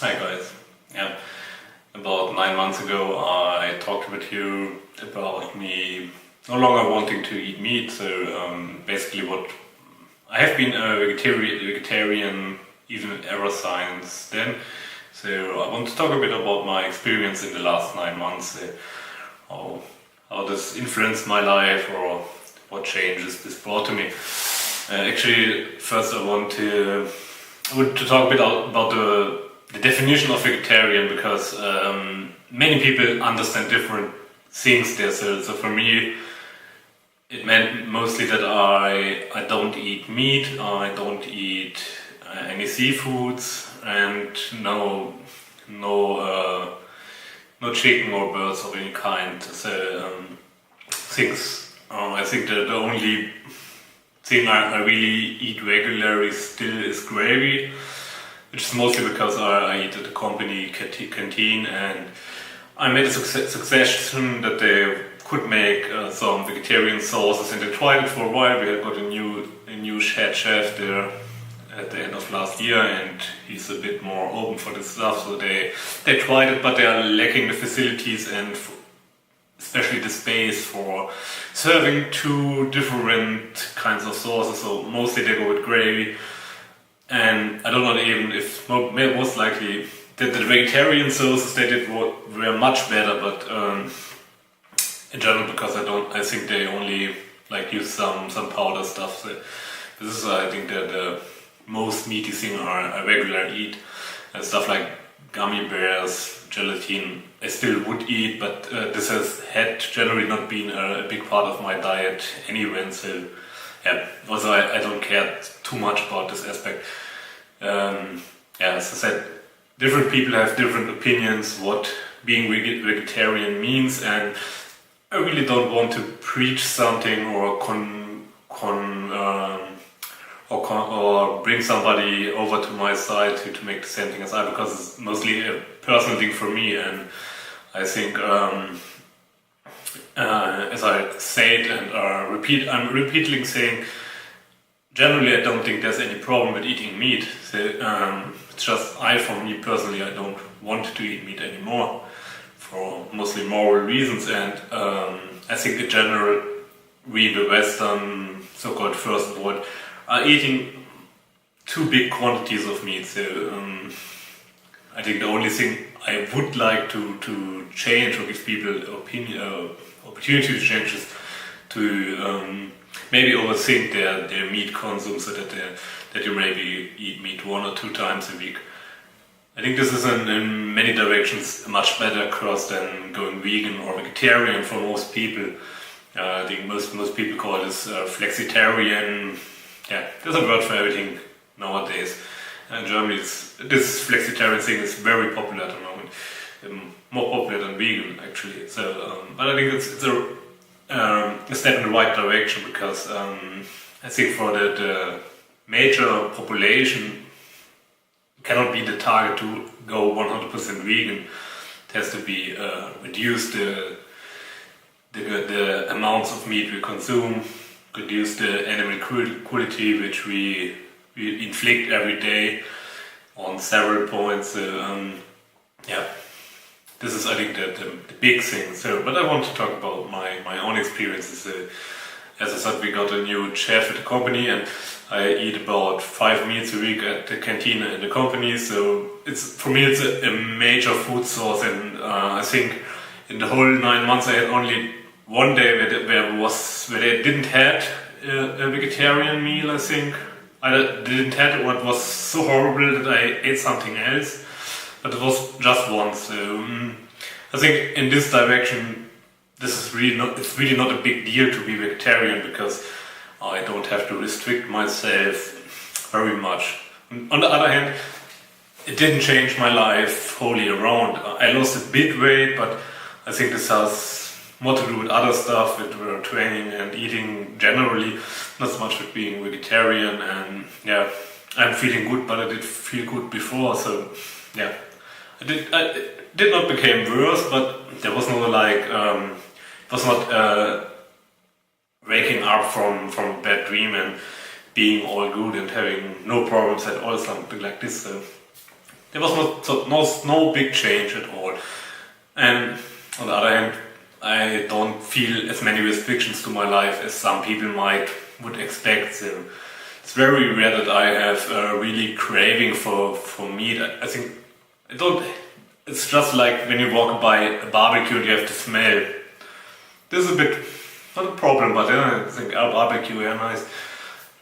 Hi guys. Yeah, about 9 months ago I talked with you about me no longer wanting to eat meat. So basically, what I have been a vegetarian even ever since then. So I want to talk a bit about my experience in the last 9 months, how how this influenced my life or what changes this brought to me. Actually, first I want to talk a bit about the definition of vegetarian because many people understand different things there. So for me, it meant mostly that I don't eat meat, I don't eat any seafoods, and no chicken or birds of any kind. So things. I think that the only thing I really eat regularly still is gravy, which is mostly because I eat at the company canteen, and I made a succession that they could make some vegetarian sauces, and they tried it for a while. We had got a new head chef there at the end of last year, and he's a bit more open for this stuff. So they tried it, but they are lacking the facilities and especially the space for serving two different kinds of sauces. So mostly they go with gravy. And I don't know even if most likely the vegetarian sauces they did were much better, but in general, because I think they only like use some powder stuff. So this is I think the most meaty thing I regularly eat. Stuff like gummy bears, gelatin, I still would eat, but this had generally not been a big part of my diet anyway. So yeah, also I don't care too much about this aspect. As I said, different people have different opinions what being vegetarian means, and I really don't want to preach something or or bring somebody over to my side to make the same thing as I, because it's mostly a personal thing for me. And I think as I said and I'm repeatedly saying, generally I don't think there's any problem with eating meat. So, it's just for me personally, I don't want to eat meat anymore for mostly moral reasons. And I think in general, we the Western so-called first world are eating too big quantities of meat. So I think the only thing I would like to change or give people opportunity to change is to maybe overthink their meat consumption, so that you maybe eat meat 1 or 2 times a week. I think this is in many directions a much better cross than going vegan or vegetarian for most people. I think most people call this flexitarian. Yeah, there's a word for everything nowadays. In Germany, this flexitarian thing is very popular at the moment, more popular than vegan actually. So, but I think it's a step in the right direction, because I think for the major population, it cannot be the target to go 100% vegan. It has to be reduce the amounts of meat we consume, reduce the animal cruelty which we inflict every day on several points. Yeah, this is I think the big thing. So, but I want to talk about my own experiences. As I said, we got a new chef at the company, and I eat about 5 meals a week at the canteen in the company. So for me it's a major food source, and I think in the whole 9 months I had only one day where they didn't have a vegetarian meal. I think I didn't have what was so horrible that I ate something else, but it was just once. So I think in this direction, it's really not a big deal to be vegetarian, because I don't have to restrict myself very much. On the other hand, it didn't change my life wholly around. I lost a bit weight, but I think this has more to do with other stuff, with training and eating generally, not so much with being vegetarian. And yeah, I'm feeling good, but I did feel good before. So yeah, it did not become worse, but there was no it was not waking up from a bad dream and being all good and having no problems at all, something like this. So there was no big change at all. And on the other hand, I don't feel as many restrictions to my life as some people would expect. So it's very rare that I have a really craving for meat. I think I don't. It's just like when you walk by a barbecue and you have to smell. This is a bit not a problem, but I think barbecue, yeah, nice.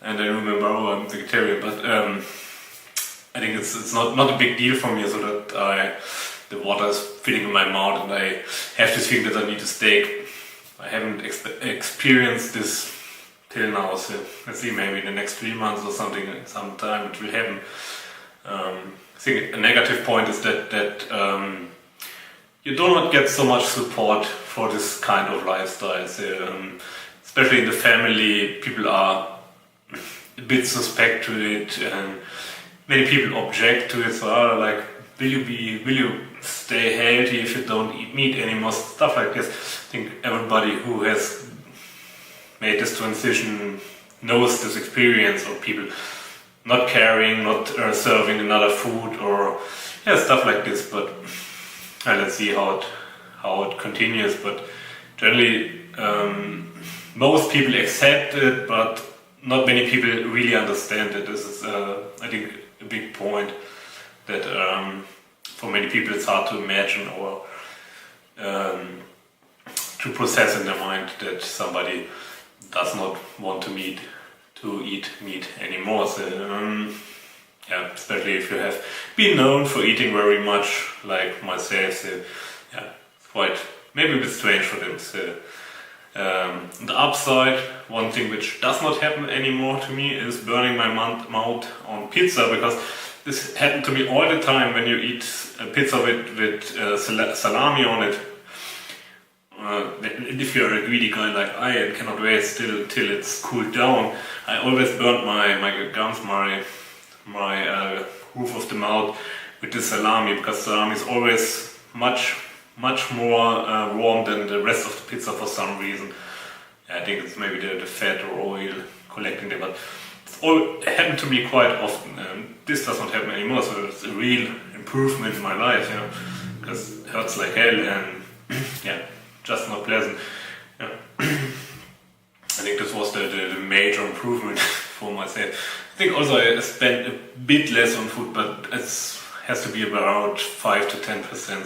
And I remember, I'm vegetarian, but I think it's not a big deal for me, so that the water is filling in my mouth and I have to think that I need a steak. I haven't experienced this till now, so let's see, maybe in the next 3 months or something, sometime it will happen. I think a negative point is that you do not get so much support for this kind of lifestyle. So, especially in the family, people are a bit suspect to it, and many people object to it. So, like, will you stay healthy if you don't eat meat anymore? Stuff like this. I think everybody who has made this transition knows this experience of people not caring, not serving another food, or stuff like this. But let's see how it continues. But generally, most people accept it, but not many people really understand it. This is, I think, a big point that for many people it's hard to imagine or to process in their mind that somebody does not want to eat meat anymore. So, especially if you have been known for eating very much, like myself. So, it's quite maybe a bit strange for them. So, on the upside, one thing which does not happen anymore to me is burning my mouth on pizza, because this happened to me all the time when you eat a pizza with salami on it. If you're a greedy guy like I and cannot wait till it's cooled down, I always burnt my gums, my roof of the mouth with the salami, because salami is always much more warm than the rest of the pizza for some reason. I think it's maybe the fat or oil collecting there, but it's all happened to me quite often, and this does not happen anymore. So it's a real improvement in my life, because it hurts like hell and just not pleasant. I think this was the major improvement for myself. I think also I spent a bit less on food, but it has to be about 5 to 10%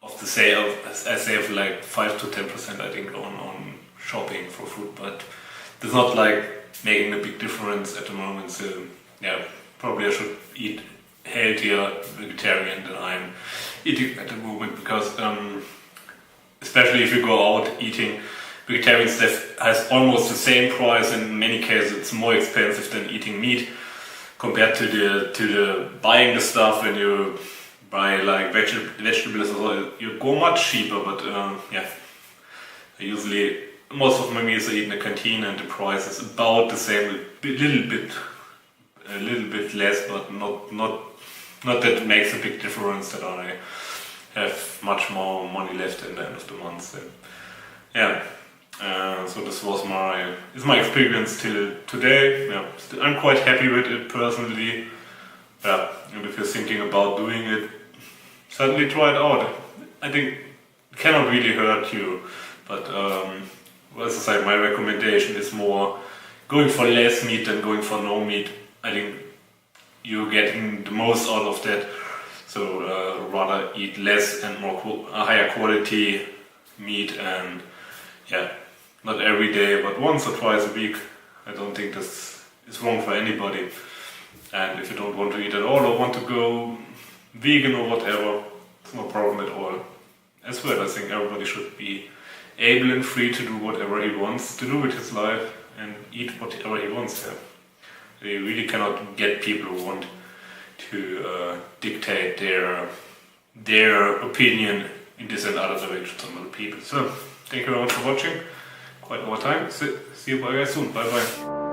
of the sale. I save like 5 to 10%, I think, on shopping for food, but it's not like making a big difference at the moment. So probably I should eat healthier vegetarian than I'm eating at the moment, because especially if you go out eating vegetarian stuff, has almost the same price. In many cases it's more expensive than eating meat compared to the buying the stuff. When you buy like vegetables or so, you go much cheaper. But usually most of my meals are eaten in a canteen and the price is about the same, a little bit less, but not that it makes a big difference that I have much more money left at the end of the month. So, so this was my experience till today. I'm quite happy with it personally. And if you're thinking about doing it, certainly try it out. I think it cannot really hurt you, but as I say, my recommendation is more going for less meat than going for no meat. I think you're getting the most out of that. So rather eat less and higher quality meat, and not every day, but once or twice a week. I don't think this is wrong for anybody. And if you don't want to eat at all or want to go vegan or whatever, it's no problem at all. As well, I think everybody should be able and free to do whatever he wants to do with his life and eat whatever he wants. You really cannot get people who want to dictate their opinion in this and other directions on other people. So, thank you very much for watching. Quite over time. See you guys soon. Bye bye.